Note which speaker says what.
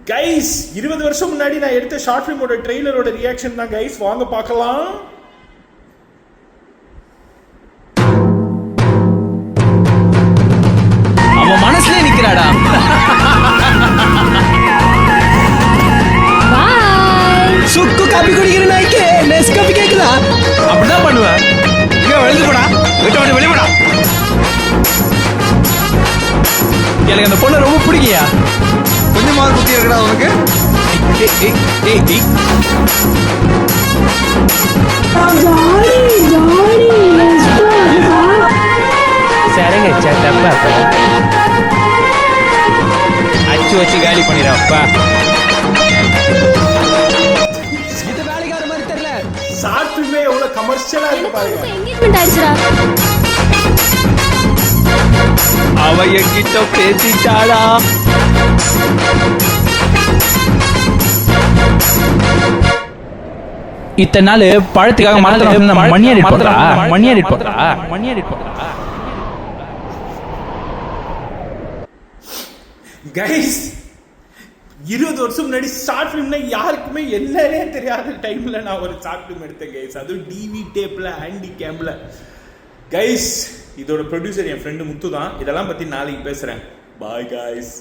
Speaker 1: Guys 20 வருஷம் முன்னாடி நான் எடுத்த ஷார்ட் ஃபிலிமோட ட்ரெய்லரோட ரியாக்ஷன் தான் கைஸ், வாங்க பார்க்கலாம்.
Speaker 2: அவன் மனசுல நிக்கிறாடா. சுக்கு காபி குடிக்கிற நாய்க்கு நெஸ் காபி கேக்குதா? அப்படிதான் பண்ணுவேன். இங்க வெளிய போடா, வீட்டை விட்டு வெளிய போடா. எனக்கு அந்த பொண்ணு ரொம்ப பிடிக்கியா? கொஞ்சமா புத்தி இருக்கடா உனக்கு. சரிங்க சேட்டப்பா, அச்சு வச்சு காலி பண்ணிடுறப்பா. இது வேலைக்கார மாதிரி தெரியல.
Speaker 1: ஷார்ட் ஃபிலிமே எவ்வளவு கமர்ஷியலா இருக்கு பாருங்க.
Speaker 3: என்கேஜ்மென்ட் ஆயிடுச்சுடா.
Speaker 2: அவ என்கிட்ட பேசிட்டாடா. இத்தனை நாள் பழத்துக்காக மணியாடி போடுறா.
Speaker 1: கைஸ் 20 வருஷம் முன்னாடி ஷார்ட் ஃபிலிம்னா யாருக்குமே என்னன்னே தெரியாத டைம்ல நான் ஒரு ஷார்ட் ஃபிலிம் எடுத்தேன் கைஸ். அதுவும் டிவி டேப்ல ஹேண்டி கேம்ல. கைஸ் இதோட ப்ரொடியூசர் என் ஃப்ரெண்டு முத்து தான். இதெல்லாம் பத்தி நாளைக்கு பேசுறேன். Bye guys.